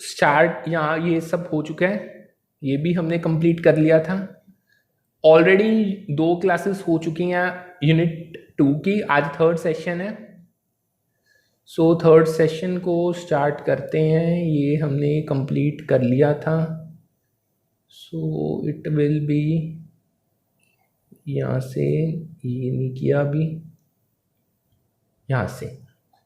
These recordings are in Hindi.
स्टार्ट यहाँ ये सब हो चुका है, ये भी हमने कंप्लीट कर लिया था। ऑलरेडी 2 क्लासेस हो चुकी हैं यूनिट 2 की, आज 3rd सेशन है। सो 3rd सेशन को स्टार्ट करते हैं, ये हमने कंप्लीट कर लिया था। सो इट विल बी, यहाँ से ये नहीं किया अभी, यहाँ से।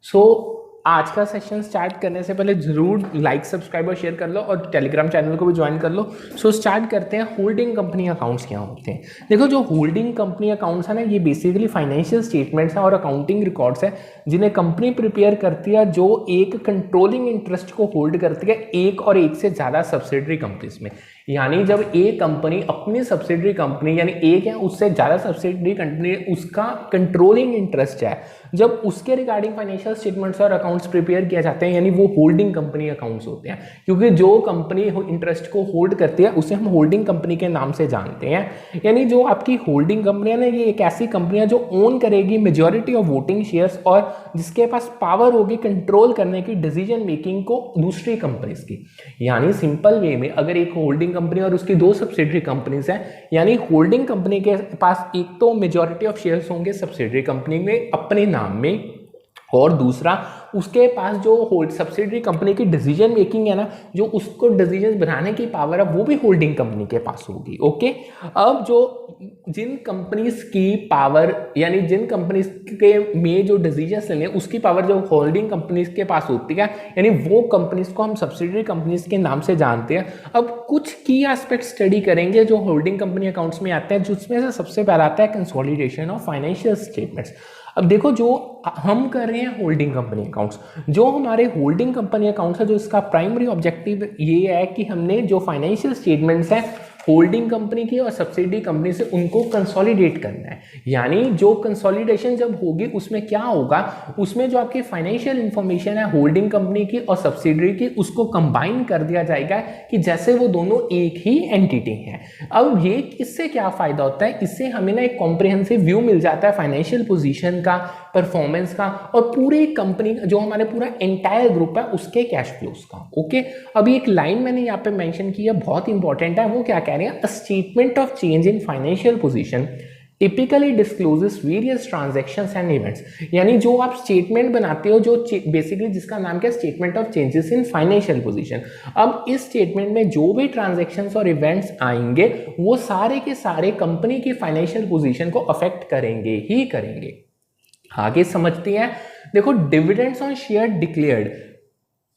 सो आज का सेशन स्टार्ट करने से पहले जरूर लाइक सब्सक्राइब और शेयर कर लो और टेलीग्राम चैनल को भी ज्वाइन कर लो। सो स्टार्ट करते हैं, होल्डिंग कंपनी अकाउंट्स क्या होते हैं। देखो जो होल्डिंग कंपनी अकाउंट्स है ना, ये बेसिकली फाइनेंशियल स्टेटमेंट्स हैं और अकाउंटिंग रिकॉर्ड्स हैं जिन्हें कंपनी प्रिपेयर करती है, जो एक कंट्रोलिंग इंटरेस्ट को होल्ड करती है एक और एक से ज़्यादा सब्सिडरी कंपनीज में। यानी जब एक कंपनी अपनी सब्सिडरी कंपनी, यानी एक या उससे ज़्यादा सब्सिडरी कंपनी, उसका कंट्रोलिंग इंटरेस्ट है, जब उसके रिगार्डिंग फाइनेंशियल स्टेटमेंट्स और अकाउंट्स प्रिपेयर किया जाते हैं, यानी वो होल्डिंग कंपनी अकाउंट्स होते हैं। क्योंकि जो कंपनी इंटरेस्ट को होल्ड करती है उसे हम होल्डिंग कंपनी के नाम से जानते हैं। यानी जो आपकी होल्डिंग कंपनी है ना, ये एक ऐसी कंपनी है जो ओन करेगी मेजॉरिटी ऑफ वोटिंग शेयर्स और जिसके पास पावर होगी कंट्रोल करने की डिसीजन मेकिंग को दूसरी कंपनीज की। यानी सिंपल वे में, अगर एक होल्डिंग कंपनी और उसकी 2 सब्सिडरी कंपनीज हैं, यानी होल्डिंग कंपनी के पास एक तो मेजॉरिटी ऑफ शेयर्स होंगे सब्सिडरी कंपनी में अपने नाम में, और दूसरा उसके पास जो होल्ड सब्सिडरी कंपनी की डिसीजन मेकिंग है ना, जो उसको डिसीजन बनाने की पावर है, वो भी होल्डिंग कंपनी के पास होगी। ओके, अब जो जिन कंपनीज की पावर, यानी जिन कंपनीज के में जो डिसीजन लेने उसकी पावर जो होल्डिंग कंपनीज के पास होती है, यानी वो कंपनीज को हम सब्सिडरी कंपनीज के नाम से जानते हैं। अब कुछ की एस्पेक्ट स्टडी करेंगे जो होल्डिंग कंपनी अकाउंट्स में आते हैं, जिसमें से सबसे पहला आता है कंसोलिडेशन ऑफ फाइनेंशियल स्टेटमेंट्स। अब देखो, जो हम कर रहे हैं होल्डिंग कंपनी अकाउंट्स, जो हमारे होल्डिंग कंपनी अकाउंट्स है, जो इसका प्राइमरी ऑब्जेक्टिव ये है कि हमने जो फाइनेंशियल स्टेटमेंट्स हैं होल्डिंग कंपनी की और सब्सिडी कंपनी से, उनको कंसोलिडेट करना है। यानी जो कंसोलिडेशन जब होगी उसमें क्या होगा, उसमें जो आपकी फाइनेंशियल इंफॉर्मेशन है होल्डिंग कंपनी की और सब्सिडरी की, उसको कंबाइन कर दिया जाएगा कि जैसे वो दोनों एक ही एंटिटी हैं। अब ये इससे क्या फायदा होता है, इससे हमें ना एक कॉम्प्रिहेंसिव व्यू मिल जाता है फाइनेंशियल पोजीशन का, परफॉर्मेंस का और पूरी कंपनी, जो हमारे पूरा एंटायर ग्रुप है उसके कैश फ्लोज का। ओके, अभी एक लाइन मैंने यहाँ पे मेंशन की है, बहुत इंपॉर्टेंट है। वो क्या कह रहे हैं, a statement of change in financial position typically discloses various transactions and events. यानी जो आप स्टेटमेंट बनाते हो, जो बेसिकली जिसका नाम क्या है, statement of changes in financial position. अब इस स्टेटमेंट में जो भी ट्रांजैक्शंस और इवेंट्स आएंगे वो सारे के सारे कंपनी की फाइनेंशियल पोजीशन को अफेक्ट करेंगे ही करेंगे। आगे समझते हैं। देखो, डिविडेंड्स ऑन शेयर डिक्लेयर्ड,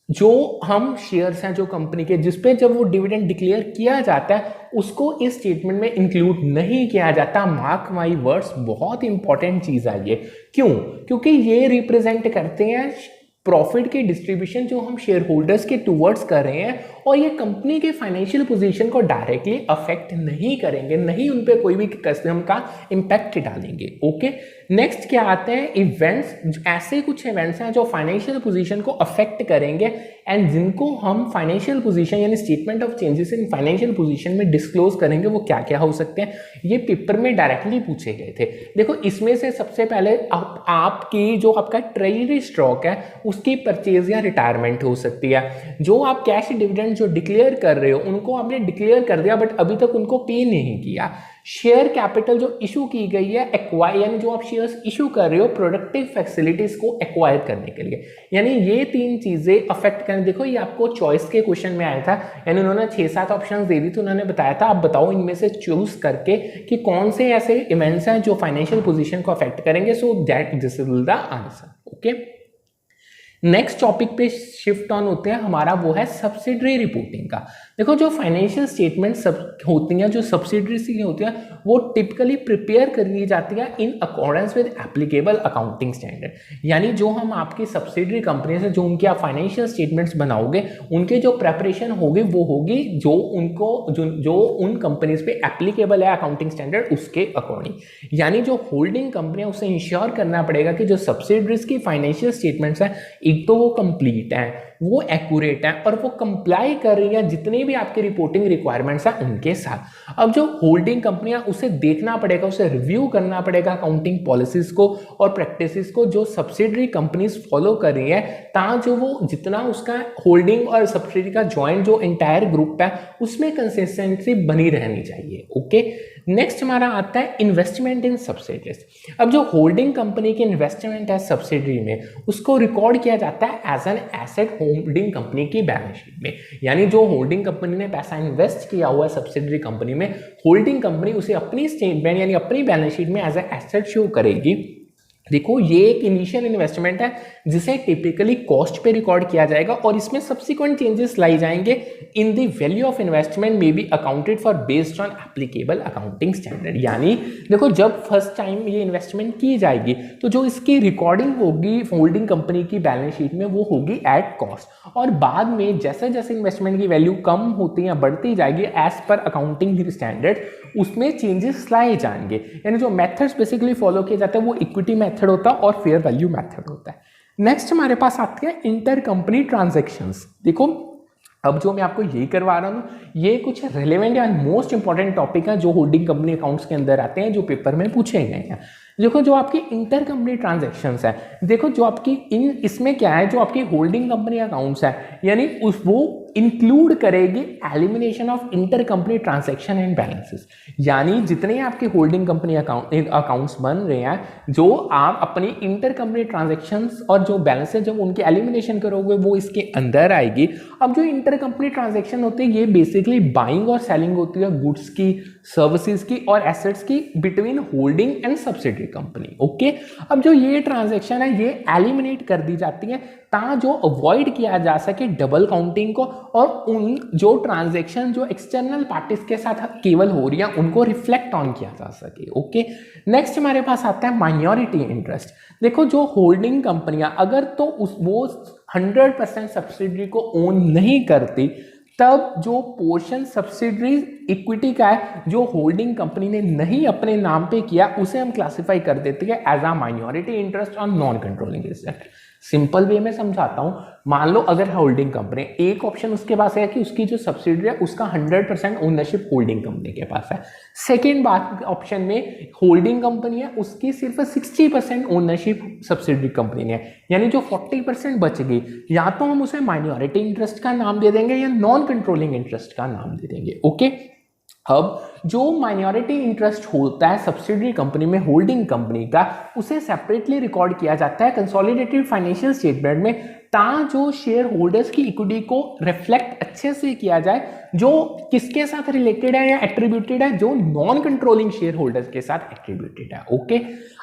जो हम शेयर्स हैं जो कंपनी के, जिसपे जब वो डिविडेंड डिक्लेयर किया जाता है उसको इस स्टेटमेंट में इंक्लूड नहीं किया जाता। मार्क माई वर्ड्स, बहुत इंपॉर्टेंट चीज है ये। क्यों? क्योंकि ये रिप्रेजेंट करते हैं प्रॉफिट की डिस्ट्रीब्यूशन जो हम शेयर होल्डर्स के टूवर्ड्स कर रहे हैं, और ये कंपनी के फाइनेंशियल पोजीशन को डायरेक्टली अफेक्ट नहीं करेंगे, नहीं उन पे कोई भी किस्म का इंपैक्ट डालेंगे। ओके, नेक्स्ट क्या आते हैं, इवेंट्स। ऐसे कुछ इवेंट्स हैं जो फाइनेंशियल पोजीशन को अफेक्ट करेंगे एंड जिनको हम फाइनेंशियल पोजीशन यानी statement of changes in financial position में डिस्क्लोज करेंगे। वो क्या क्या हो सकते हैं, ये पेपर में डायरेक्टली पूछे गए थे। देखो, इसमें से सबसे पहले आपकी जो आपका ट्रेजरी स्टॉक है उसकी परचेज या रिटायरमेंट हो सकती है। जो आप कैश डिविडेंड जो डिक्लेयर कर रहे हो उनको आपने डिक्लेयर कर दिया बट अभी तक उनको पे नहीं किया। शेयर कैपिटल जो इशू की गई है एक्वायर, यानी जो आप शेयर्स इशू कर रहे हो प्रोडक्टिव फैसिलिटीज को एक्वायर करने के लिए, यानी ये 3 चीजें अफेक्ट करें। देखो, ये आपको चॉइस के क्वेश्चन में आया था, यानी उन्होंने 6-7 ऑप्शंस दे दी थी, उन्होंने बताया था आप बताओ इनमें से चूज करके कि कौन से ऐसे इवेंट्स हैं जो फाइनेंशियल पोजीशन को अफेक्ट करेंगे। So that this is the answer. Okay, next topic पे शिफ्ट ऑन होते हैं हमारा, वो है सब्सिडरी रिपोर्टिंग का। देखो, जो फाइनेंशियल स्टेटमेंट होती हैं जो सब्सिडरी की होती हैं वो टिपिकली प्रिपेयर कर ली जाती है in accordance with applicable accounting standard. यानी जो हम आपकी सब्सिडरी कंपनी से जो उनके आप फाइनेंशियल स्टेटमेंट्स बनाओगे उनके जो प्रेपरेशन होगी वो होगी जो उनको जो उन कंपनीज पे एप्लीकेबल है अकाउंटिंग स्टैंडर्ड उसके अकॉर्डिंग। यानी जो होल्डिंग कंपनी है उसे इंश्योर करना पड़ेगा कि जो सब्सिडरीज की फाइनेंशियल स्टेटमेंट्स हैं एक तो वो कंप्लीट है, वो एक्यूरेट है और वो कंप्लाई कर रही है जितने भी आपके रिपोर्टिंग रिक्वायरमेंट्स हैं उनके साथ। अब जो होल्डिंग कंपनियां, उसे देखना पड़ेगा, उसे रिव्यू करना पड़ेगा अकाउंटिंग पॉलिसीज को और प्रैक्टिसेस को जो सब्सिडरी कंपनीज फॉलो कर रही है, ताकि जो वो जितना उसका होल्डिंग और सब्सिडरी का ज्वाइंट जो एंटायर ग्रुप है उसमें कंसिस्टेंसी बनी रहनी चाहिए। ओके, नेक्स्ट हमारा आता है इन्वेस्टमेंट इन सब्सिडरीज। अब जो होल्डिंग कंपनी की इन्वेस्टमेंट है सब्सिडरी में, उसको रिकॉर्ड किया जाता है as an asset holding company की बैलेंस शीट में। यानी जो होल्डिंग कंपनी ने पैसा इन्वेस्ट किया हुआ है सब्सिडरी कंपनी में, होल्डिंग कंपनी उसे अपनी स्टेटमेंट यानी अपनी बैलेंस शीट में एज ए एसेट शो करेगी। देखो, ये एक इनिशियल इन्वेस्टमेंट है जिसे टिपिकली कॉस्ट पे रिकॉर्ड किया जाएगा और इसमें सब्सिक्वेंट चेंजेस लाई जाएंगे in the value of investment may be accounted for based on applicable accounting standard. यानी देखो, जब फर्स्ट टाइम ये इन्वेस्टमेंट की जाएगी तो जो इसकी रिकॉर्डिंग होगी होल्डिंग कंपनी की बैलेंस शीट में वो होगी एट कॉस्ट, और बाद में जैसे जैसे इन्वेस्टमेंट की वैल्यू कम होती है बढ़ती जाएगी एज पर अकाउंटिंग स्टैंडर्ड, उसमें चेंजेस लाए जाएंगे। यानी जो मेथड्स बेसिकली फॉलो किए जाते हैं वो इक्विटी मेथड होता है और फेयर वैल्यू मेथड होता है। नेक्स्ट हमारे पास आती है इंटर कंपनी ट्रांजैक्शंस। देखो, अब जो मैं आपको यही करवा रहा हूँ ये कुछ रेलेवेंट या मोस्ट इंपॉर्टेंट टॉपिक है जो होल्डिंग कंपनी अकाउंट्स के अंदर आते हैं, जो पेपर में पूछे गए हैं। देखो, जो आपकी इंटर कंपनी ट्रांजैक्शंस है, देखो जो आपकी इसमें क्या है, जो आपकी होल्डिंग कंपनी अकाउंट्स है यानी वो इंक्लूड करेगी elimination of inter company transaction and balances. यानी जितने आपके होल्डिंग कंपनी अकाउंट्स बन रहे हैं, जो आप अपनी इंटर कंपनी ट्रांजैक्शंस और जो बैलेंसेस जब उनके एलिमिनेशन करोगे वो इसके अंदर आएगी। अब जो इंटर कंपनी ट्रांजैक्शन होती है ये बेसिकली बाइंग और सेलिंग होती है गुड्स की, सर्विसेज की और एसेट्स की between holding and subsidiary company. Okay, अब जो ये ट्रांजैक्शन है ये एलिमिनेट कर दी जाती है ताकि जो अवॉइड किया जा सके डबल काउंटिंग को, और उन जो ट्रांजैक्शन जो एक्सटर्नल पार्टीज के साथ केवल हो रही है उनको रिफ्लेक्ट ऑन किया जा सके। ओके, नेक्स्ट हमारे पास आता है माइनॉरिटी इंटरेस्ट। देखो, जो होल्डिंग कंपनियां अगर तो वो 100% सब्सिडरी को ओन नहीं करती, तब जो पोर्शन सब्सिडरी इक्विटी का है जो होल्डिंग कंपनी ने नहीं अपने नाम पे किया उसे हम क्लासिफाई कर देते हैं as a minority interest on non controlling asset. Simple way में समझाता हूं, मान लो अगर होल्डिंग कंपनी, एक ऑप्शन उसके पास है कि उसकी जो सब्सिडरी है उसका 100% ओनरशिप होल्डिंग कंपनी के पास है। सेकेंड बात, ऑप्शन में होल्डिंग कंपनी है उसकी सिर्फ 60% ओनरशिप सब्सिडरी कंपनी ने है, यानी जो 40% बच गई या तो हम उसे माइनॉरिटी इंटरेस्ट का नाम दे देंगे या नॉन कंट्रोलिंग इंटरेस्ट का नाम दे देंगे। ओके, अब जो माइनॉरिटी इंटरेस्ट होता है सब्सिडरी कंपनी में होल्डिंग कंपनी का, उसे सेपरेटली रिकॉर्ड किया जाता है कंसोलिडेटेड फाइनेंशियल स्टेटमेंट में, ताकि जो शेयर होल्डर्स की इक्विटी को रिफ्लेक्ट अच्छे से किया जाए, जो किसके साथ रिलेटेड है या एट्रीब्यूटेड है, जो नॉन कंट्रोलिंग शेयर होल्डर्स के साथ एट्रीब्यूटेड है। ओके,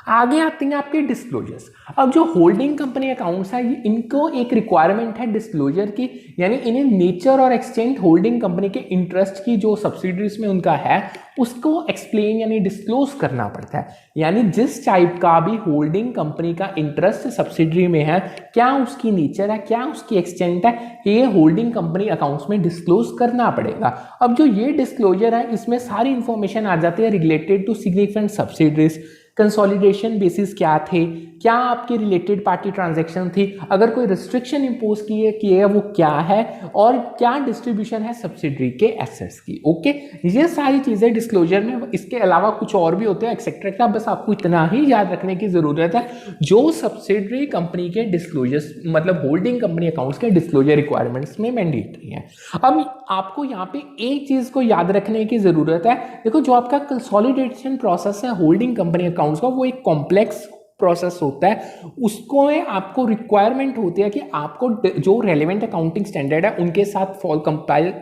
आगे आते हैं आपके डिस्क्लोजर्स। अब जो होल्डिंग कंपनी अकाउंट्स है इनको एक रिक्वायरमेंट है डिस्क्लोजर की, यानी इन्हें नेचर और एक्सटेंट होल्डिंग कंपनी के इंटरेस्ट की जो सब्सिडरीज में उनका है उसको एक्सप्लेन यानी डिस्क्लोज करना पड़ता है। यानी जिस टाइप का भी होल्डिंग कंपनी का इंटरेस्ट सब्सिडरी में है, क्या उसकी नेचर है, क्या उसकी एक्सटेंट है, ये होल्डिंग कंपनी अकाउंट्स में डिस्क्लोज करना पड़ेगा। अब जो ये डिस्क्लोजर है इसमें सारी इंफॉर्मेशन आ जाती है related to significant subsidiaries, consolidation basis क्या थे, क्या आपकी रिलेटेड पार्टी ट्रांजैक्शन थी, अगर कोई रिस्ट्रिक्शन इंपोज किए है वो क्या है, और क्या डिस्ट्रीब्यूशन है सब्सिडरी के एसेट्स की। ओके, ये सारी चीजें डिस्क्लोजर में, इसके अलावा कुछ और भी होते हैं एक्सेट्रा, बस आपको इतना ही याद रखने की जरूरत है जो सब्सिडरी कंपनी के डिस्क्लोजर्स मतलब होल्डिंग कंपनी अकाउंट्स के डिस्क्लोजर रिक्वायरमेंट्स में मैंडेटरी है। अब आपको यहाँ पे एक चीज को याद रखने की जरूरत है, देखो जो आपका कंसोलिडेशन प्रोसेस है होल्डिंग कंपनी अकाउंट्स का, वो एक कॉम्प्लेक्स प्रोसेस होता है। उसको आपको रिक्वायरमेंट होती है कि आपको जो रेलेवेंट अकाउंटिंग स्टैंडर्ड है उनके साथ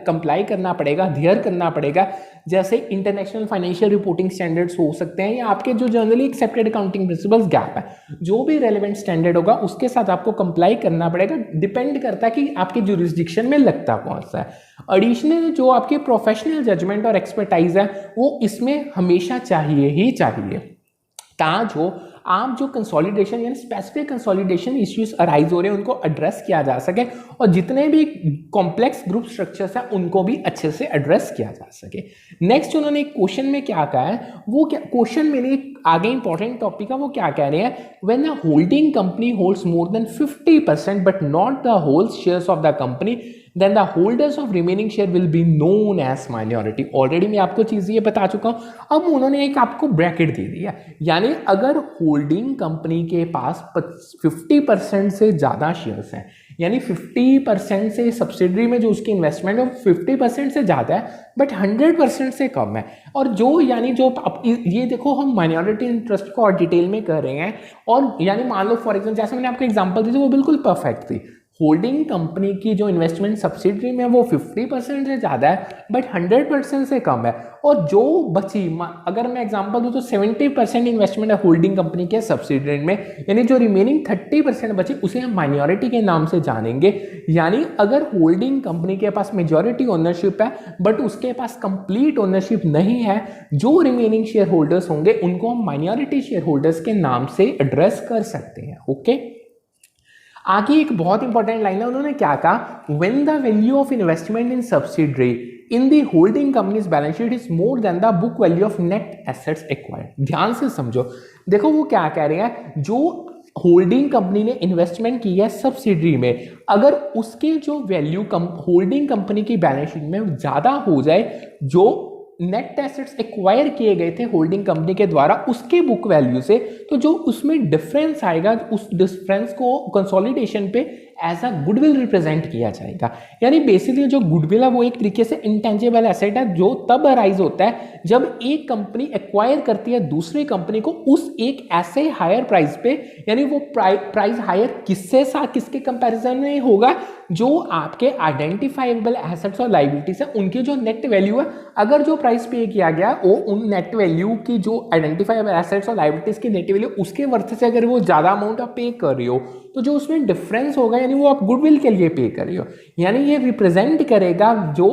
कंप्लाई करना पड़ेगा, अध्ययन करना पड़ेगा। जैसे इंटरनेशनल फाइनेंशियल रिपोर्टिंग स्टैंडर्ड्स हो सकते हैं या आपके जो generally accepted accounting principles gap है, जो भी रेलेवेंट स्टैंडर्ड होगा उसके साथ आपको कंप्लाई करना पड़ेगा। डिपेंड करता है कि आपके जुरिस्डिक्शन में लगता कौन सा है। एडिशनल जो आपके प्रोफेशनल जजमेंट और एक्सपर्टाइज है वो इसमें हमेशा चाहिए ही चाहिए, ताकि जो आप जो कंसोलिडेशन यानी स्पेसिफिक कंसोलिडेशन इश्यूज अराइज हो रहे हैं उनको एड्रेस किया जा सके और जितने भी कॉम्प्लेक्स ग्रुप स्ट्रक्चर्स हैं उनको भी अच्छे से एड्रेस किया जा सके। नेक्स्ट उन्होंने एक क्वेश्चन में क्या कहा है, वो क्या क्वेश्चन में एक आगे इंपॉर्टेंट टॉपिक है, वो क्या कह रहे हैं, when a holding company holds more than 50% but not the whole shares of the company then the holders of remaining share will be known as minority। Already मैं आपको चीज़ ये बता चुका हूं। अब उन्होंने एक आपको ब्रैकेट दे दिया, यानी अगर होल्डिंग कंपनी के पास 50% से ज़्यादा शेयर्स हैं, यानी 50% से सब्सिडरी में जो उसकी इन्वेस्टमेंट है 50% से ज़्यादा है बट 100% से कम है, और जो यानी जो ये देखो हम माइनॉरिटी इंटरेस्ट को और डिटेल में कर रहे हैं, और यानी मान लो फॉर एग्जाम्पल जैसे मैंने आपको एग्जांपल दी थी वो बिल्कुल परफेक्ट थी। होल्डिंग कंपनी की जो इन्वेस्टमेंट सब्सिडरी में वो 50% से ज़्यादा है बट 100% से कम है, और जो बची अगर मैं एग्जांपल दूं तो 70% इन्वेस्टमेंट है होल्डिंग कंपनी के सब्सिडरी में, यानी जो रिमेनिंग 30% बची उसे हम माइनॉरिटी के नाम से जानेंगे। यानी अगर होल्डिंग कंपनी के पास मेजॉरिटी ओनरशिप है बट उसके पास कंप्लीट ओनरशिप नहीं है, जो रिमेनिंग शेयर होल्डर्स होंगे उनको हम माइनॉरिटी शेयर होल्डर्स के नाम से एड्रेस कर सकते हैं। ओके, आगे एक बहुत इंपॉर्टेंट लाइन है, उन्होंने क्या कहा, when the value of investment in subsidiary in the holding companies balance sheet is more than the book value of net assets acquired. ध्यान से समझो, देखो वो क्या कह रहे हैं, जो होल्डिंग कंपनी ने इन्वेस्टमेंट की है सब्सिडरी में, अगर उसके जो वैल्यू होल्डिंग कंपनी की बैलेंस शीट में ज्यादा हो जाए, जो नेट एसेट्स एक्वायर किए गए थे होल्डिंग कंपनी के द्वारा उसके बुक वैल्यू से, तो जो उसमें डिफरेंस आएगा उस डिफरेंस को कंसोलिडेशन पे एज अ गुडविल रिप्रेजेंट किया जाएगा। यानी बेसिकली जो गुडविल है वो एक तरीके से इंटेंजिबल एसेट है जो तब अराइज होता है जब एक कंपनी एक्वायर करती है दूसरी कंपनी को उस एक ऐसे हायर प्राइस पे, यानी वो प्राइस हायर किसके कंपैरिजन में होगा, जो आपके आइडेंटिफाइबल एसेट्स और लायबिलिटीज है उनकी जो नेट वैल्यू है, अगर जो प्राइस पे किया गया वो उन नेट वैल्यू की जो आइडेंटिफाइबल एसेट्स और लायबिलिटीज की नेट वैल्यू उसके वर्थ से अगर वो ज्यादा अमाउंट आप पे कर रही हो, तो जो उसमें डिफरेंस होगा यानी वो आप गुडविल के लिए पे कर रही हो, यानी ये रिप्रेजेंट करेगा जो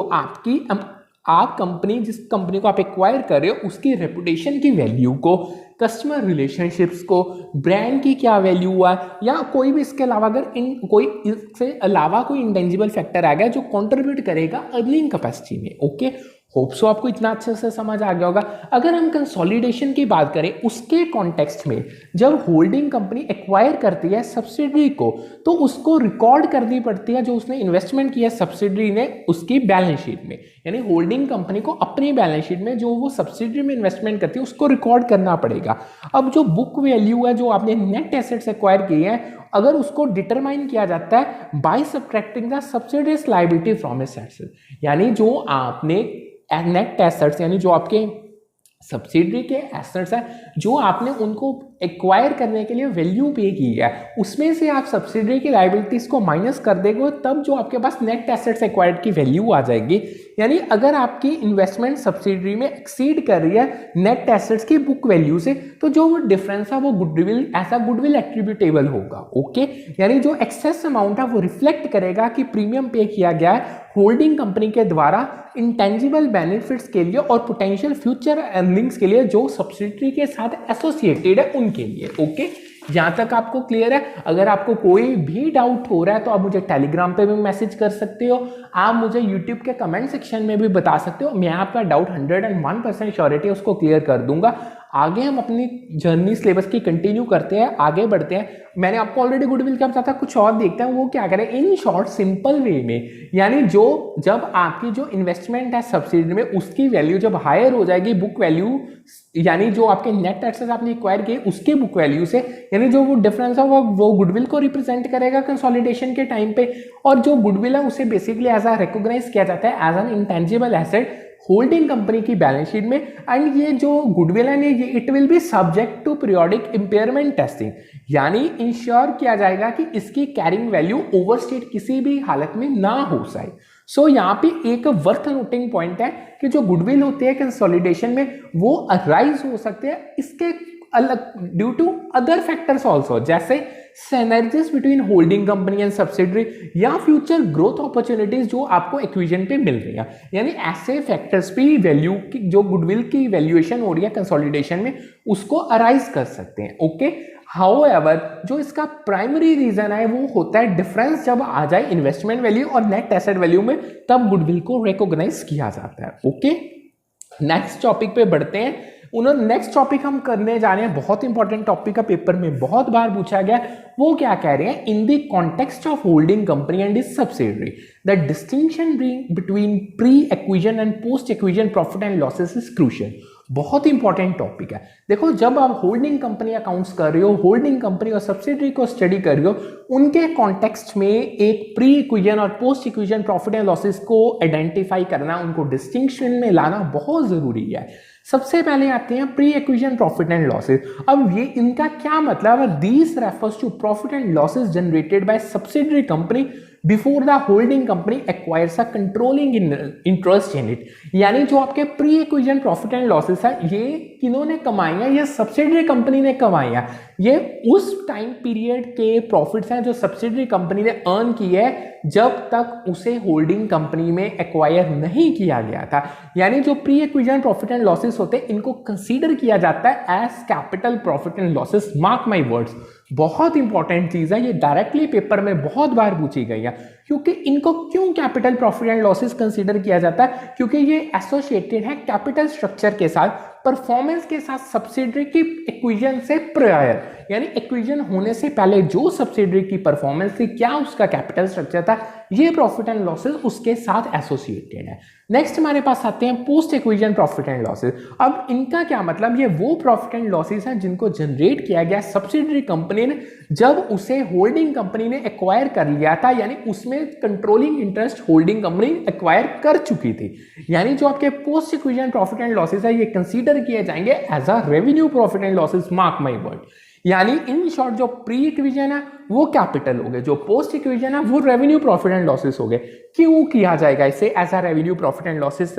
आप कंपनी जिस कंपनी को आप एक्वायर कर रहे हो उसकी रेपुटेशन की वैल्यू को, कस्टमर रिलेशनशिप्स को, ब्रांड की क्या वैल्यू हुआ, या कोई भी इसके अलावा अगर कोई इससे अलावा कोई इंटेंजिबल फैक्टर आ गया जो कंट्रीब्यूट करेगा अर्निंग कैपेसिटी में। ओके, होप सो आपको इतना अच्छे से समझ आ गया होगा। अगर हम कंसोलिडेशन की बात करें उसके कॉन्टेक्स्ट में, जब होल्डिंग कंपनी एक्वायर करती है सब्सिडरी को तो उसको रिकॉर्ड करनी पड़ती है जो उसने इन्वेस्टमेंट किया सब्सिडरी ने उसकी बैलेंस शीट में, यानी होल्डिंग कंपनी को अपनी बैलेंस शीट में जो वो सब्सिडरी में इन्वेस्टमेंट करती है उसको रिकॉर्ड करना पड़ेगा। अब जो बुक वैल्यू है जो आपने नेट एसेट्स एक्वायर किए हैं, अगर उसको डिटरमाइन किया जाता है by subtracting the subsidiaries liability from its assets, यानी जो आपने नेट एसेट्स यानी जो आपके सब्सिडरी के एसेट्स हैं जो आपने उनको एक्वायर करने के लिए वैल्यू पे की है, उसमें से आप सब्सिडरी की लायबिलिटीज को माइनस कर देंगे तब जो आपके पास नेट एसेट्स एक्वायर्ड की वैल्यू आ जाएगी। यानी अगर आपकी इन्वेस्टमेंट सब्सिडरी में एक्सीड कर रही है नेट एसेट्स की बुक वैल्यू से, तो जो वो डिफरेंस है वो गुडविल ऐसा गुडविल एट्रीब्यूटेबल होगा। ओके, यानी जो एक्सेस अमाउंट है वो रिफ्लेक्ट करेगा कि प्रीमियम पे किया गया है होल्डिंग कंपनी के द्वारा इंटेंजिबल बेनिफिट्स के लिए और पोटेंशियल फ्यूचर अर्निंग्स के लिए जो सब्सिडरी के साथ एसोसिएटेड है उनके लिए। ओके, यहाँ तक आपको क्लियर है? अगर आपको कोई भी डाउट हो रहा है तो आप मुझे टेलीग्राम पे भी मैसेज कर सकते हो, आप मुझे यूट्यूब के कमेंट सेक्शन में भी बता सकते हो, मैं आपका डाउट 101% श्योरिटी उसको क्लियर कर दूंगा। आगे हम अपनी जर्नी सिलेबस की कंटिन्यू करते हैं, आगे बढ़ते हैं। मैंने आपको ऑलरेडी गुडविल क्या बताया था, कुछ और देखते हैं वो क्या करें इन शॉर्ट सिंपल वे में, यानी जो जब आपकी जो इन्वेस्टमेंट है सब्सिडी में उसकी वैल्यू जब हायर हो जाएगी बुक वैल्यू, यानी जो आपके नेट एसेट्स आपने एक्वायर किए उसके बुक वैल्यू से, यानी जो वो डिफरेंस है वो गुडविल को रिप्रेजेंट करेगा कंसोलिडेशन के टाइम पे, और जो गुडविल है उसे बेसिकली एज अ रिकॉग्नाइज किया जाता है as an intangible asset holding company की बैलेंस शीट में। एंड ये जो गुडविल है ये it will be subject to periodic impairment testing, यानी इंश्योर किया जाएगा कि इसकी कैरिंग वैल्यू ओवरस्टेट किसी भी हालत में ना हो जाए। सो यहाँ पे एक वर्थ नोटिंग पॉइंट है कि जो गुडविल होते हैं कंसोलिडेशन में वो अराइज हो सकते हैं इसके अलग due to other factors also, जैसे synergies between holding company and subsidiary या फ्यूचर ग्रोथ अपॉर्चुनिटीज जो आपको एक्विजिशन पे मिल रही है, यानी ऐसे फैक्टर्स भी वैल्यू की जो गुडविल की वैल्यूएशन हो रही है कंसोलिडेशन में उसको अराइज कर सकते हैं। ओके, हाउएवर जो इसका प्राइमरी रीजन है वो होता है डिफरेंस जब आ जाए इन्वेस्टमेंट वैल्यू और नेट एसेट वैल्यू में, तब गुडविल को रिकॉग्नाइज किया जाता है। ओके, नेक्स्ट टॉपिक पे बढ़ते हैं। उन्होंने नेक्स्ट टॉपिक हम करने जा रहे हैं, बहुत इंपॉर्टेंट टॉपिक का पेपर में बहुत बार पूछा गया। वो क्या कह रहे हैं, in the context of holding company and is subsidiary the distinction between pre एक्विजन and post acquisition profit and losses is crucial. बहुत इंपॉर्टेंट टॉपिक है। देखो, जब आप होल्डिंग कंपनी अकाउंट्स कर रहे हो, होल्डिंग कंपनी और सब्सिडरी को स्टडी कर रहे हो, उनके कॉन्टेक्स्ट में एक प्री इक्विजन और पोस्ट इक्विजन प्रॉफिट एंड लॉसेस को आइडेंटिफाई करना, उनको डिस्टिंक्शन में लाना बहुत जरूरी है। सबसे पहले आते हैं pre acquisition profit and losses. अब ये इनका क्या मतलब है, this refers to profit and losses generated by subsidiary company before the holding company acquires a controlling interest in it. यानी जो आपके pre acquisition profit and losses है, ये किन्होंने कमाई है, ये सब्सिडरी कंपनी ने कमाई है। ये उस टाइम पीरियड के प्रॉफिट्स हैं जो सब्सिडरी कंपनी ने अर्न की है जब तक उसे होल्डिंग कंपनी में एक्वायर नहीं किया गया था। यानी जो pre acquisition profit and losses होते हैं, इनको कंसीडर किया जाता है as capital profit and losses. Mark my words, बहुत इंपॉर्टेंट चीज है, ये डायरेक्टली पेपर में बहुत बार पूछी गई है। क्योंकि इनको क्यों capital profit and losses consider किया जाता है, क्योंकि ये एसोसिएटेड है कैपिटल स्ट्रक्चर के साथ, परफॉर्मेंस के साथ सब्सिडरी की एक्विजन से प्रायर, यानी एक्विजन होने से पहले जो सब्सिडरी की परफॉर्मेंस थी, क्या उसका कैपिटल स्ट्रक्चर था, ये प्रॉफिट एंड लॉसेस उसके साथ एसोसिएटेड है। नेक्स्ट हमारे पास आते हैं post acquisition profit and losses. अब इनका क्या मतलब, ये वो प्रॉफिट एंड लॉसेस हैं जिनको जनरेट किया गया सब्सिडरी कंपनी ने जब उसे होल्डिंग कंपनी ने एक्वायर कर लिया था, यानी उसमें controlling interest holding company acquire कर चुकी थी। यानी जो आपके post acquisition profit and losses है, ये कंसीडर किए जाएंगे as a revenue profit and losses. Mark my word, यानी इन शॉर्ट जो प्री इक्विजन है वो कैपिटल हो गए, जो पोस्ट इक्विजन है वो रेवेन्यू प्रॉफिट एंड लॉसेस हो गए। क्यों किया जाएगा इसे as a revenue profit and losses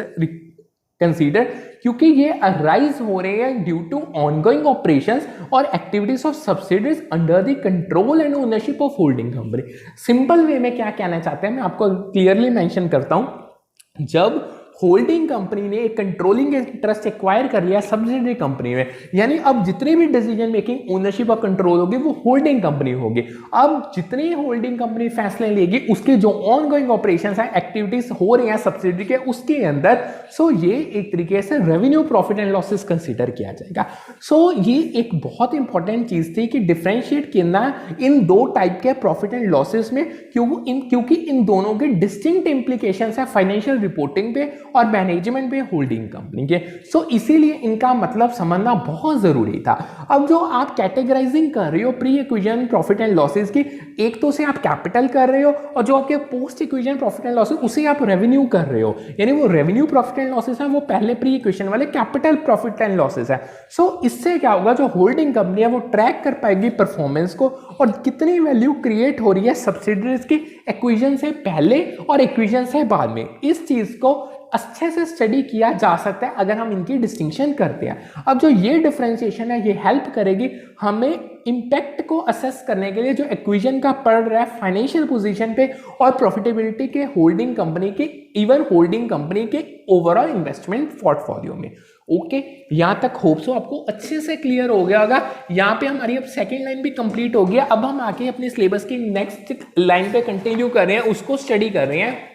consider, क्योंकि ये अराइज हो रहे हैं ड्यू टू ऑनगोइंग ऑपरेशंस और activities of subsidies under the control and ownership of holding company. Simple way में क्या कहना चाहते हैं, मैं आपको क्लियरली मेंशन करता हूं। जब होल्डिंग कंपनी ने एक कंट्रोलिंग इंटरेस्ट एक्वायर कर लिया सब्सिडरी कंपनी में, यानी अब जितने भी डिसीजन मेकिंग ओनरशिप और कंट्रोल होगी वो होल्डिंग कंपनी होगी। अब जितनी होल्डिंग कंपनी फैसले लेगी, उसके जो ऑनगोइंग ऑपरेशंस हैं, एक्टिविटीज हो रही हैं सब्सिडरी के, उसके अंदर सो ये एक तरीके से revenue profit and losses consider किया जाएगा। सो ये एक बहुत इंपॉर्टेंट चीज थी कि डिफरेंशिएट करना इन दो टाइप के प्रॉफिट एंड लॉसेस में, क्योंकि इन दोनों के डिस्टिंक्ट इंप्लीकेशंस है फाइनेंशियल रिपोर्टिंग पे और मैनेजमेंट पे होल्डिंग कंपनी के। सो इसीलिए इनका मतलब समझना बहुत जरूरी था। अब जो आप कैटेगराइजिंग कर रहे हो प्री इक्विजन प्रॉफिट एंड लॉसेस की, एक तो से आप कैपिटल कर रहे हो और जो आपके पोस्ट इक्विजन प्रॉफिट एंड लॉसेस उसे आप रेवेन्यू कर रहे हो, यानी वो रेवेन्यू प्रॉफिट एंड लॉसेस है वो पहले प्री इक्विजन वाले कैपिटल प्रॉफिट एंड लॉसेस है। सो इससे क्या होगा, जो होल्डिंग कंपनी है वो ट्रैक कर पाएगी परफॉर्मेंस को और कितनी वैल्यू क्रिएट हो रही है सब्सिडरीज की एक्विजन से पहले और एक्विजन से बाद में। इस चीज को अच्छे से स्टडी किया जा सकता है अगर हम इनकी डिस्टिंक्शन करते हैं। अब जो ये डिफरेंशिएशन है ये हेल्प करेगी हमें इंपैक्ट को असेस करने के लिए जो एक्विजन का पड़ रहा है फाइनेंशियल पोजीशन पे और प्रॉफिटेबिलिटी के होल्डिंग कंपनी के, इवन होल्डिंग कंपनी के ओवरऑल इन्वेस्टमेंट पोर्टफोलियो में। ओके, यहां तक होप सो आपको अच्छे से क्लियर हो गया होगा। यहाँ पे हमारी अब सेकेंड लाइन भी कंप्लीट हो गया। अब हम आके अपने सिलेबस की नेक्स्ट लाइन पे कंटिन्यू कर रहे हैं, उसको स्टडी कर रहे हैं।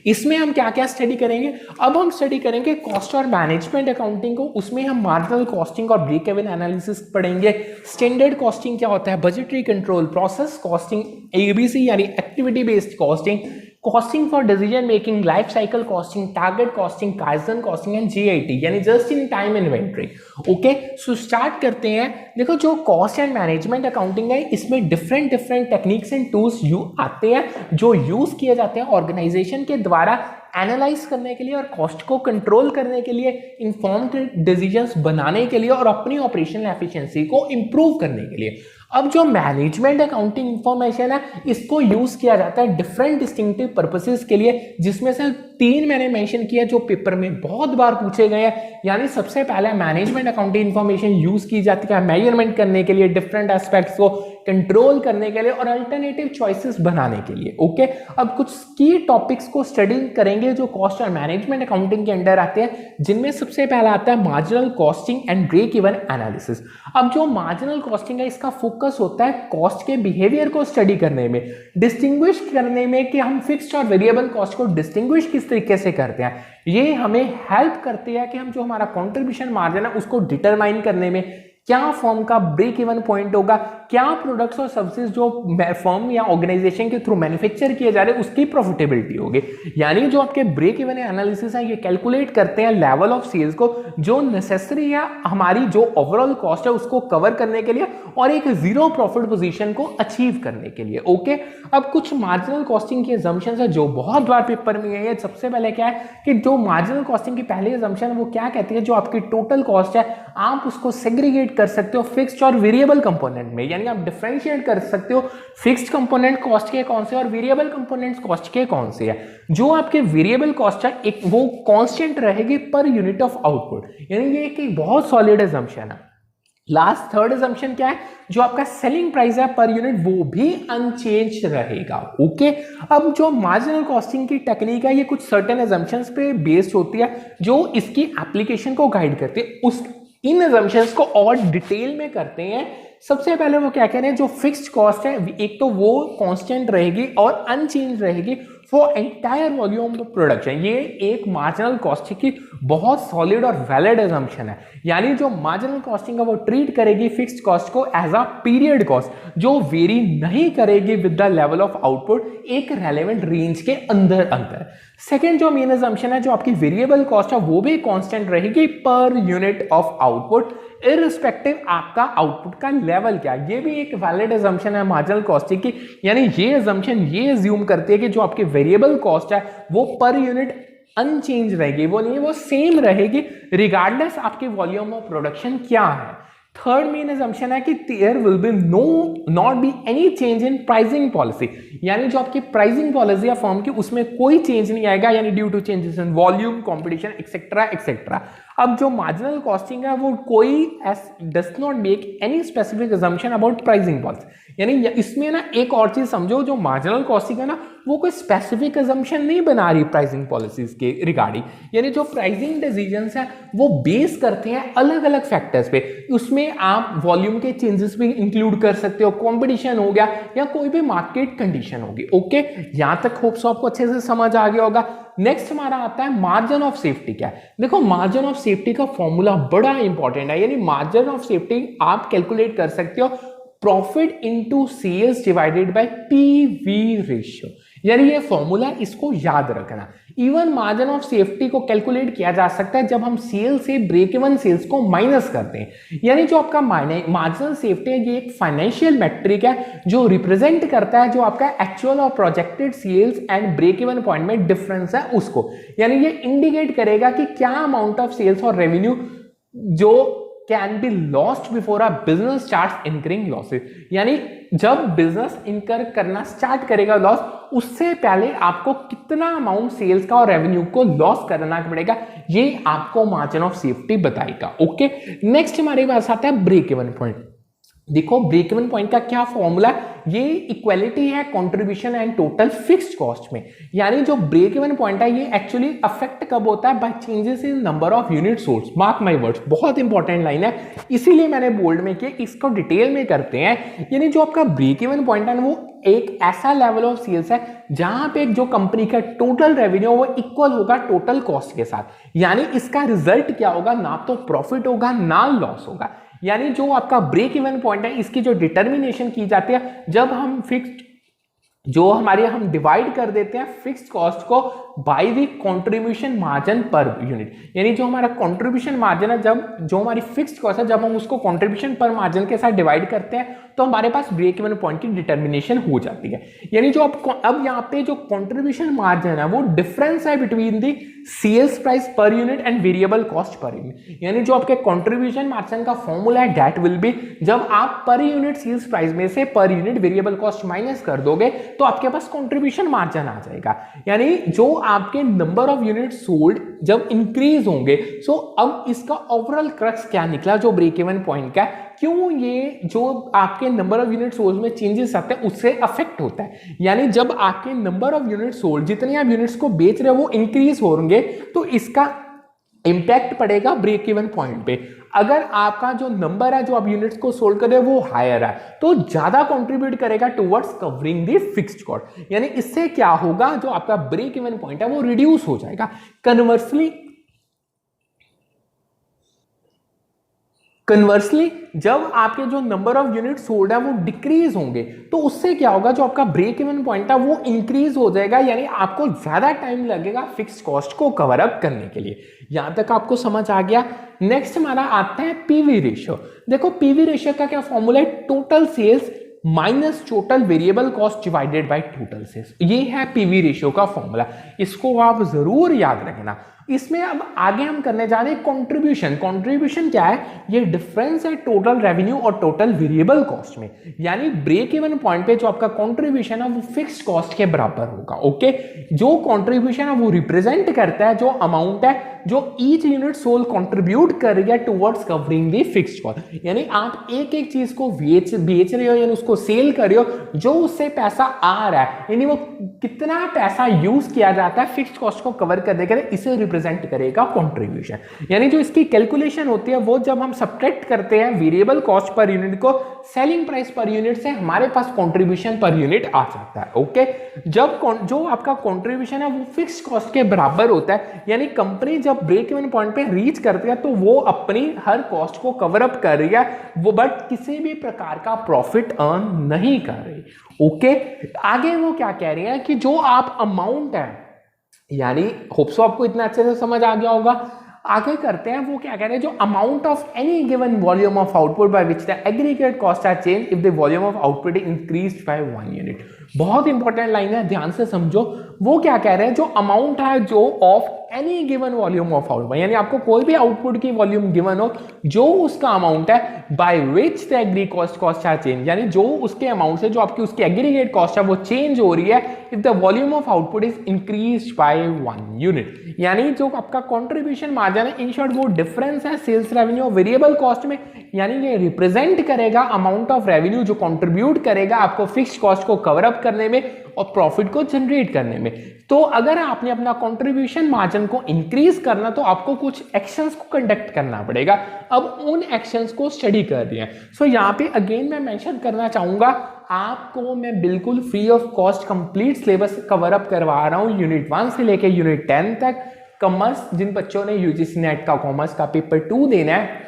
इसमें हम क्या क्या स्टडी करेंगे, अब हम स्टडी करेंगे कॉस्ट और मैनेजमेंट अकाउंटिंग को। उसमें हम मार्जिनल कॉस्टिंग और ब्रेक इवन एनालिसिस पढ़ेंगे। स्टैंडर्ड कॉस्टिंग क्या होता है, budgetary control, process costing, ABC यानी activity based costing, costing for decision making, life cycle costing, target costing, kaizen costing and GIT यानी just in time inventory. Okay, so start करते हैं। देखो, जो कॉस्ट एंड मैनेजमेंट अकाउंटिंग है इसमें डिफरेंट टेक्निक्स एंड टूल्स आते हैं जो यूज किए जाते हैं ऑर्गेनाइजेशन के द्वारा एनालाइज करने के लिए और कॉस्ट को कंट्रोल करने के लिए, इन्फॉर्म्ड डिसीजंस बनाने के लिए और अपनी ऑपरेशनल एफिशिएंसी को इंप्रूव करने के लिए। अब जो मैनेजमेंट अकाउंटिंग इंफॉर्मेशन है इसको यूज किया जाता है डिफरेंट डिस्टिंक्टिव पर्पसेस के लिए, जिसमें से 3 मैंने मेंशन किया जो पेपर में बहुत बार पूछे गए हैं। यानी सबसे पहले मैनेजमेंट अकाउंटिंग इंफॉर्मेशन यूज की जाती है मेजरमेंट करने के लिए डिफरेंट एस्पेक्ट्स को, कंट्रोल करने के लिए और अल्टरनेटिव चॉइसेस बनाने के लिए। ओके, अब कुछ की टॉपिक्स को स्टडी करेंगे जो कॉस्ट और मैनेजमेंट अकाउंटिंग के अंडर आते हैं, जिनमें सबसे पहला आता है marginal costing and break even analysis. अब जो मार्जिनल कॉस्टिंग है इसका फोकस होता है कॉस्ट के बिहेवियर को स्टडी करने में, डिस्टिंग्विश करने में कि हम फिक्स्ड और वेरिएबल कॉस्ट को डिस्टिंग्विश किस तरीके से करते हैं। ये हमें हेल्प करती है कि हम जो हमारा कंट्रीब्यूशन मार्जिन है उसको डिटरमाइन करने में, क्या फर्म का ब्रेक इवन पॉइंट होगा, क्या प्रोडक्ट्स और सर्विसेज जो फर्म या ऑर्गेनाइजेशन के थ्रू मैन्युफैक्चर किए जा रहे हैं उसकी प्रॉफिटेबिलिटी होगी। यानी जो आपके ब्रेक इवन एनालिसिस है ये कैलकुलेट करते हैं लेवल ऑफ सेल्स को जो नेसेसरी है हमारी जो ओवरऑल कॉस्ट है उसको कवर करने के लिए और एक जीरो प्रॉफिट पोजीशन को अचीव करने के लिए। ओके, अब कुछ मार्जिनल कॉस्टिंग की असम्पशंस है जो बहुत बार पेपर में है। सबसे पहले क्या है कि जो मार्जिनल कॉस्टिंग की पहली असम्पशन है वो क्या कहती है, जो आपकी टोटल कॉस्ट है आप उसको सेग्रीगेट कर सकते हो फिक्स्ड और वेरिएबल कंपोनेंट में, यानी आप डिफरेंशिएट कर सकते हो फिक्स्ड कंपोनेंट कॉस्ट के कौन से और वेरिएबल कंपोनेंट्स कॉस्ट के कौन से है। जो आपके वेरिएबल कॉस्ट है एक वो कांस्टेंट रहेगी पर यूनिट ऑफ आउटपुट, यानी ये एक बहुत सॉलिड असम्पशन है। लास्ट थर्ड असम्पशन क्या है, जो आपका सेलिंग प्राइस है पर यूनिट वो भी अनचेंज रहेगा। ओके, अब जो मार्जिनल कॉस्टिंग की टेक्निक है ये कुछ सर्टेन असम्पशंस पे बेस्ड होती है जो इसकी एप्लीकेशन को गाइड करती है। उस इन असम्पशंस को और डिटेल में करते हैं। सबसे पहले वो क्या कह रहे हैं, जो फिक्स्ड कॉस्ट है एक तो वो कांस्टेंट रहेगी और अनचेंज रहेगी for entire volume of production. ये एक मार्जिनल कॉस्टिंग की बहुत सॉलिड और वैलिड असम्पशन है। यानी जो मार्जिनल कॉस्टिंग है वो ट्रीट करेगी फिक्स्ड कॉस्ट को एज अ पीरियड कॉस्ट जो वेरी नहीं करेगी with the level of output एक रेलेवेंट रेंज के अंदर। सेकेंड जो मेन असम्पशन है, जो आपकी वेरिएबल कॉस्ट है वो भी कांस्टेंट रहेगी per unit of output irrespective आपका आउटपुट का लेवल क्या है। ये भी एक वैलिड असम्पशन है मार्जिनल कॉस्टिंग की। यानी ये असम्पशन ये अज्यूम करती है कि जो आपकी वेरिएबल कॉस्ट है वो पर यूनिट अनचेंज रहेगी, वो नहीं वो सेम रहेगी रिगार्डलेस आपके वॉल्यूम ऑफ प्रोडक्शन क्या है। थर्ड मेन असम्पशन है कि there will be not be any change in pricing policy, यानी जो आपकी प्राइसिंग पॉलिसी है फर्म की उसमें कोई चेंज नहीं आएगा, यानी due to changes in volume competition etcetera etcetera. अब जो मार्जिनल कॉस्टिंग है वो कोई does not make any specific assumption about pricing policy, यानी इसमें ना एक और चीज समझो, जो मार्जिनल कॉस्टिंग है ना वो कोई स्पेसिफिक असम्पशन नहीं बना रही प्राइसिंग पॉलिसीज के रिगार्डिंग। यानी जो प्राइसिंग डिसीजंस है वो बेस करते हैं अलग अलग फैक्टर्स पे, उसमें आप वॉल्यूम के चेंजेस भी इंक्लूड कर सकते हो, कंपटीशन हो गया या कोई भी मार्केट कंडीशन होगी। ओके, यहां तक होप्स आपको अच्छे से समझ आ गया होगा। नेक्स्ट हमारा आता है मार्जिन ऑफ सेफ्टी। क्या है, देखो मार्जिन ऑफ सेफ्टी का फॉर्मूला बड़ा इंपॉर्टेंट है। यानी मार्जिन ऑफ सेफ्टी आप कैलकुलेट कर सकते हो profit into sales divided by PV ratio, यानी ये फॉर्मूला इसको याद रखना। इवन मार्जिन ऑफ सेफ्टी को कैलकुलेट किया जा सकता है जब हम सेल से ब्रेक इवन सेल्स को माइनस करते हैं। यानी जो आपका मार्जिनल सेफ्टी है ये एक फाइनेंशियल मैट्रिक है जो रिप्रेजेंट करता है जो आपका एक्चुअल और projected sales and break even point में डिफरेंस है उसको। यानी ये इंडिकेट करेगा कि क्या अमाउंट ऑफ सेल्स और रेवेन्यू जो can be lost before a business start incurring losses, यानी जब बिजनेस इनकर करना स्टार्ट करेगा लॉस उससे पहले आपको कितना अमाउंट सेल्स का और रेवेन्यू को लॉस करना पड़ेगा, ये आपको मार्जिन ऑफ सेफ्टी बताएगा। ओके, नेक्स्ट हमारे पास आता है ब्रेक इवन पॉइंट। देखो ब्रेक इवन पॉइंट का क्या फॉर्मूला, ये इक्वालिटी है contribution and total fixed cost में। यानी जो ब्रेक इवन पॉइंट है ये एक्चुअली अफेक्ट कब होता है, by changes in number of unit sold. Mark my words, बहुत इंपॉर्टेंट लाइन है इसीलिए मैंने बोल्ड में किया, इसको डिटेल में करते हैं। यानी जो आपका ब्रेक इवन पॉइंट है वो एक ऐसा लेवल ऑफ सेल्स है जहां पे जो कंपनी का टोटल रेवेन्यू वो इक्वल होगा टोटल कॉस्ट के साथ। यानी इसका रिजल्ट क्या होगा, ना तो प्रॉफिट होगा ना लॉस होगा। यानी जो आपका ब्रेक इवन पॉइंट है इसकी जो डिटर्मिनेशन की जाती है जब हम फिक्स्ड जो हमारे हम डिवाइड कर देते हैं फिक्स्ड कॉस्ट को बाय द कंट्रीब्यूशन मार्जिन पर यूनिट। यानी जो हमारा कंट्रीब्यूशन मार्जिन है, जब जो हमारी फिक्स्ड कॉस्ट है जब हम उसको कंट्रीब्यूशन पर मार्जिन के साथ डिवाइड करते हैं तो हमारे पास ब्रेक इवन पॉइंट की डिटर्मिनेशन हो जाती है। यानी जो अब यहाँ पे जो कंट्रीब्यूशन मार्जिन है वो डिफरेंस है between the sales price per unit and variable cost per unit. यानी जो आपके कंट्रीब्यूशन मार्जिन का फॉर्मूला है दैट विल बी, जब आप पर यूनिट सेल्स प्राइस में से per unit variable cost minus कर दोगे तो आपके पास कंट्रीब्यूशन मार्जिन आ जाएगा। यानी जो आपके नंबर ऑफ यूनिट सोल्ड जब इंक्रीज होंगे, सो अब इसका ओवरऑल क्रक्स क्या निकला जो ब्रेक इवन पॉइंट का, क्यों ये जो आपके नंबर ऑफ यूनिट सोल्ड में चेंजेस आते हैं उससे अफेक्ट होता है। यानी जब आपके नंबर ऑफ यूनिट सोल्ड, जितने आप यूनिट्स को बेच रहे हो वो इंक्रीज होंगे, तो इसका इंपैक्ट पड़ेगा ब्रेक इवन पॉइंट पे। अगर आपका जो नंबर है जो आप यूनिट्स को सोल्ड कर रहे हो वो हायर है, तो ज्यादा कंट्रीब्यूट करेगा towards covering the fixed cost. यानी इससे क्या होगा, जो आपका ब्रेक इवन पॉइंट है वो रिड्यूस हो जाएगा। कन्वर्सली जब आपके जो नंबर ऑफ यूनिट सोल्ड है वो डिक्रीज होंगे, तो उससे क्या होगा, जो आपका ब्रेक इवन पॉइंट है वो इंक्रीज हो जाएगा। यानी आपको ज्यादा टाइम लगेगा फिक्स्ड कॉस्ट को कवर अप करने के लिए। यहां तक आपको समझ आ गया। नेक्स्ट हमारा आता है पीवी रेशियो। देखो पीवी रेशियो का क्या फॉर्मूला है, total sales minus total variable cost divided by total sales. ये है पीवी रेशियो का फॉर्मूला, इसको आप जरूर याद रखना। इसमें अब आगे हम करने जा रहे हैं कंट्रीब्यूशन। कंट्रीब्यूशन क्या है, ये डिफरेंस है टोटल रेवेन्यू और टोटल वेरिएबल कॉस्ट में। यानी ब्रेक इवन पॉइंट पे जो आपका कंट्रीब्यूशन है वो फिक्स्ड कॉस्ट के बराबर होगा। ओके, जो कंट्रीब्यूशन है वो रिप्रेजेंट करता है जो अमाउंट है जो ईच यूनिट सोल कंट्रीब्यूट कर रही है towards covering the fixed cost. यानी आप एक एक चीज को बेच रहे हो यानी उसको सेल कर रहे हो, जो उससे पैसा आ रहा है यानी वो कितना पैसा यूज किया जाता है फिक्स्ड कॉस्ट को कवर करने के लिए, इसे रिप्रेजेंट करेगा कंट्रीब्यूशन। यानी जो इसकी कैलकुलेशन होती है वो जब हम सब्ट्रैक्ट करते हैं वेरिएबल कॉस्ट पर यूनिट को सेलिंग प्राइस पर यूनिट से, हमारे पास कंट्रीब्यूशन पर यूनिट आ जाता है। ओके, जब जो आपका कंट्रीब्यूशन है वो फिक्स्ड कॉस्ट के बराबर होता है, यानी कंपनी जब ब्रेक इवन पॉइंट पे रीच करती है तो वो अपनी हर कॉस्ट को कवर अप कर रही है, वो बट किसी भी प्रकार का प्रॉफिट अर्न नहीं कर रही। ओके, आगे वो क्या कह रही है कि जो आप अमाउंट है, यानी होप सो आपको इतना अच्छे से समझ आ गया होगा। आगे करते हैं, वो क्या कह रहे हैं, जो amount of any given volume of output by which the aggregate cost are change if the volume of output increased by 1 unit. बहुत इंपॉर्टेंट लाइन है, ध्यान से समझो। वो क्या कह रहे हैं, जो अमाउंट है जो of any given volume of output, यानी आपको कोई भी आउटपुट की वॉल्यूम गिवन हो, जो उसका अमाउंट है by which the aggregate cost are change, यानी जो उसके अमाउंट से जो आपकी उसकी एग्रीगेट कॉस्ट है वो चेंज हो रही है if the volume of output is increased by 1 unit. यानी जो आपका कंट्रीब्यूशन मार्जिन है, इन शॉर्ट वो डिफरेंस है सेल्स रेवेन्यू और वेरिएबल कॉस्ट में, यानी ये रिप्रेजेंट करेगा अमाउंट ऑफ रेवेन्यू जो कंट्रीब्यूट करेगा आपको फिक्स्ड कॉस्ट को कवर अप करने में और प्रॉफिट को जनरेट करने में। तो अगर आपने अपना कंट्रीब्यूशन मार्जिन को इंक्रीज करना, तो आपको कुछ एक्शंस को कंडक्ट करना पड़ेगा। अब उन एक्शंस को स्टडी कर रही है। सो यहाँ पे अगेन मैं मेंशन करना चाहूंगा, आपको मैं बिल्कुल free of cost complete syllabus cover up करवा रहा हूँ, यूनिट 1 से लेके यूनिट 10 तक। कॉमर्स जिन बच्चों ने यूजीसी नेट का कॉमर्स का पेपर 2 देना है,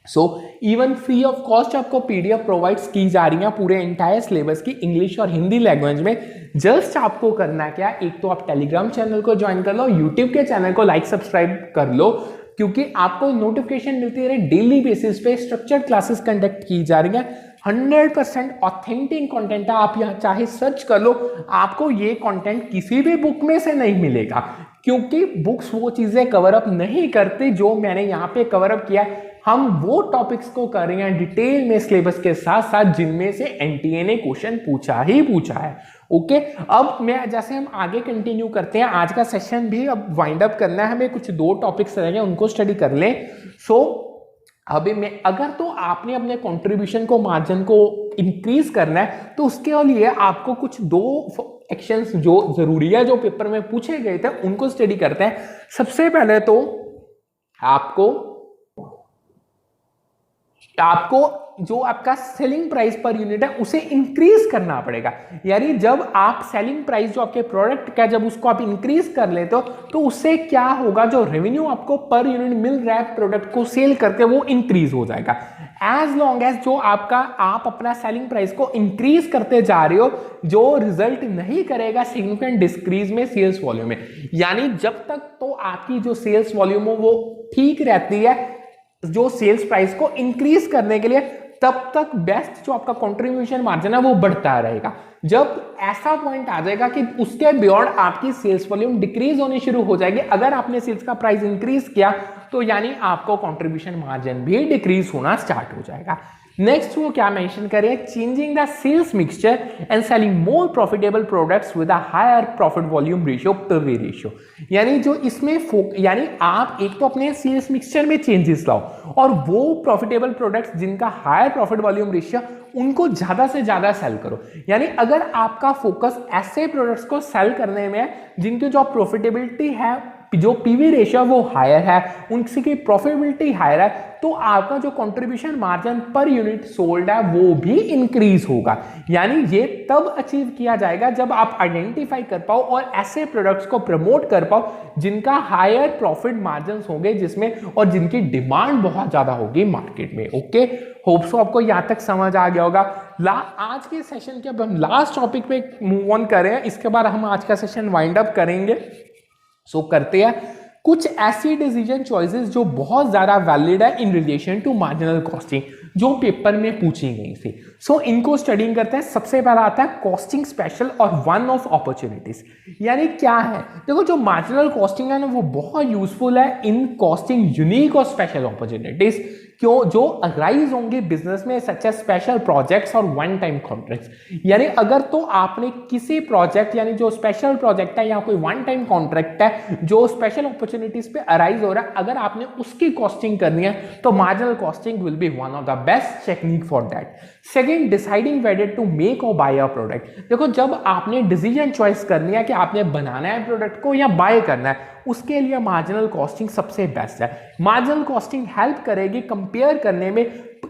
so even free of cost आपको पीडीएफ प्रोवाइड्स की जा रही है पूरे एंटायर सिलेबस की, इंग्लिश और हिंदी लैंग्वेज में। जस्ट आपको करना क्या, एक तो आप टेलीग्राम चैनल को ज्वाइन कर लो, यूट्यूब के चैनल को लाइक सब्सक्राइब कर लो, क्योंकि आपको नोटिफिकेशन मिलती रहे डेली बेसिस पे। स्ट्रक्चर्ड क्लासेस कंडक्ट की जा रही हैं, 100% ऑथेंटिक कंटेंट है। आप यहाँ चाहे सर्च कर लो, आपको ये कंटेंट किसी भी बुक में से नहीं मिलेगा, क्योंकि बुक्स वो चीजें कवर अप नहीं करते जो मैंने यहाँ पे कवर अप किया है। हम वो टॉपिक्स को कर रहे हैं डिटेल में सिलेबस के साथ साथ जिनमें से एनटीए ने क्वेश्चन पूछा है। ओके, अब मैं जैसे हम आगे कंटिन्यू करते हैं, आज का सेशन भी अब वाइंड अप करना है हमें, कुछ 2 टॉपिक्स रहेंगे उनको स्टडी कर लें। सो अभी मैं अगर तो आपने अपने कंट्रीब्यूशन को मार्जिन को इंक्रीज करना है, तो उसके लिए आपको कुछ 2 एक्शंस जो जरूरी है जो पेपर में पूछे गए थे उनको स्टडी करते हैं। सबसे पहले तो आपको जो आपका सेलिंग प्राइस पर यूनिट है उसे इंक्रीज करना पड़ेगा। यानी जब आप सेलिंग प्राइस जो आपके प्रोडक्ट का जब उसको आप इंक्रीज कर लेते हो, तो उससे क्या होगा, जो रेवेन्यू आपको पर यूनिट मिल रहा है प्रोडक्ट को सेल करके वो इंक्रीज हो जाएगा। एज लॉन्ग एज जो आप अपना सेलिंग प्राइस को इंक्रीज करते जा रहे हो, जो रिजल्ट नहीं करेगा सिग्निफिकेंट डिक्रीज में सेल्स वॉल्यूम में। यानी जब तक तो आपकी जो सेल्स वॉल्यूम हो वो ठीक रहती है, जो सेल्स प्राइस को इंक्रीज करने के लिए, तब तक बेस्ट जो आपका कंट्रीब्यूशन मार्जिन है वो बढ़ता रहेगा। जब ऐसा पॉइंट आ जाएगा कि उसके बियॉन्ड आपकी सेल्स वॉल्यूम डिक्रीज होनी शुरू हो जाएगी, अगर आपने सेल्स का प्राइस इंक्रीज किया तो यानी आपको कंट्रीब्यूशन मार्जिन भी डिक्रीज होना स्टार्ट हो जाएगा। नेक्स्ट वो क्या मेंशन करे, changing the sales mixture and selling more profitable products with a higher profit volume ratio PV ratio. यानी जो इसमें यानी आप एक तो अपने सेल्स मिक्सचर में चेंजेस लाओ और वो प्रॉफिटेबल प्रोडक्ट्स जिनका हायर प्रॉफिट वॉल्यूम रेशियो उनको ज्यादा से ज्यादा सेल करो। यानी अगर आपका फोकस ऐसे प्रोडक्ट्स को सेल करने में है जिनकी जो प्रॉफिटेबिलिटी है, जो पीवी रेशियो वो हायर है, उनकी प्रॉफिटेबिलिटी हायर है, तो आपका जो contribution margin per unit sold है वो भी इंक्रीज होगा। यानी ये तब अचीव किया जाएगा जब आप आइडेंटिफाई कर पाओ और ऐसे प्रोडक्ट्स को प्रमोट कर पाओ जिनका हायर प्रॉफिट मार्जिन होंगे जिसमें, और जिनकी डिमांड बहुत ज्यादा होगी मार्केट में। ओके, होप सो आपको यहां तक समझ आ गया होगा। आज के सेशन के अब हम लास्ट टॉपिक पे मूव ऑन करें, इसके बाद हम आज का सेशन वाइंड अप करेंगे। सो करते हैं कुछ ऐसी डिसीजन चॉइसेस जो बहुत ज्यादा वैलिड है in relation to marginal costing, जो पेपर में पूछी गई थी। सो इनको स्टडी करते हैं। सबसे पहला आता है कॉस्टिंग स्पेशल और वन ऑफ अपॉर्चुनिटीज। यानी क्या है, देखो जो मार्जिनल कॉस्टिंग है ना वो बहुत यूजफुल है इन कॉस्टिंग यूनिक और स्पेशल अपॉर्चुनिटीज क्यों जो अराइज होंगे बिजनेस में, सच एज स्पेशल प्रोजेक्ट्स और वन टाइम कॉन्ट्रैक्ट्स। यानी अगर तो आपने किसी प्रोजेक्ट यानी जो स्पेशल प्रोजेक्ट है या कोई वन टाइम कॉन्ट्रैक्ट है जो स्पेशल अपॉर्चुनिटीज पे अराइज हो रहा है, अगर आपने उसकी कॉस्टिंग करनी है तो marginal costing will be one of the best technique for that. Second, deciding whether to make और बाय अ प्रोडक्ट। देखो जब आपने डिसीजन चॉइस करनी है कि आपने बनाना है प्रोडक्ट को या बाय करना है, उसके लिए मार्जिनल कॉस्टिंग सबसे बेस्ट है। मार्जिनल कॉस्टिंग हेल्प करेगी कंपेयर करने में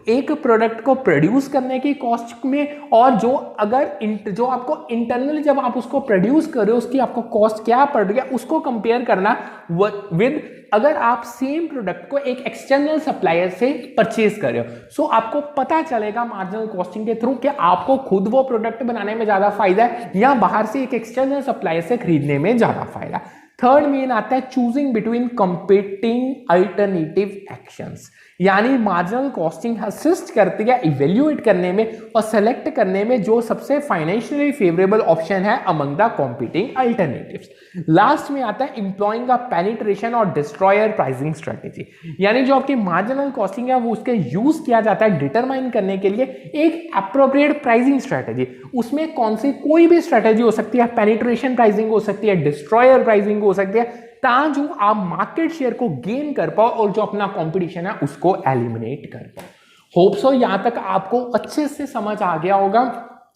एक प्रोडक्ट को प्रोड्यूस करने की कॉस्ट में, और जो अगर जो आपको इंटरनली जब आप उसको प्रोड्यूस कर रहे हो उसकी आपको कॉस्ट क्या पड़ रही है उसको कंपेयर करना विद अगर आप सेम प्रोडक्ट को एक एक्सटर्नल सप्लायर से परचेज कर रहे हो। सो आपको पता चलेगा मार्जिनल कॉस्टिंग के थ्रू कि आपको खुद वो प्रोडक्ट बनाने में ज्यादा फायदा है या बाहर से एक एक्सटर्नल सप्लायर से खरीदने में ज्यादा फायदा। थर्ड मेन आता है choosing between competing alternative actions. यानी मार्जिनल कॉस्टिंग असिस्ट करती है इवेल्युएट करने में और सेलेक्ट करने में जो सबसे फाइनेंशियली फेवरेबल ऑप्शन है among the competing alternatives. Last में आता है एम्प्लॉइंग अ पेनिट्रेशन और डिस्ट्रॉयर प्राइसिंग स्ट्रेटेजी। यानी जो आपकी मार्जिनल कॉस्टिंग है वो उसके यूज किया जाता है डिटरमाइन करने के लिए एक एप्रोप्रिएट प्राइसिंग स्ट्रेटेजी। उसमें कौन सी कोई भी स्ट्रेटेजी हो सकती है, पेनिट्रेशन प्राइसिंग हो सकती है, डिस्ट्रॉयर प्राइसिंग हो सकती है, ताकि आप मार्केट शेयर को गेन कर पाओ और जो अपना कंपटीशन है उसको एलिमिनेट कर पाओ। होप सो यहां तक आपको अच्छे से समझ आ गया होगा।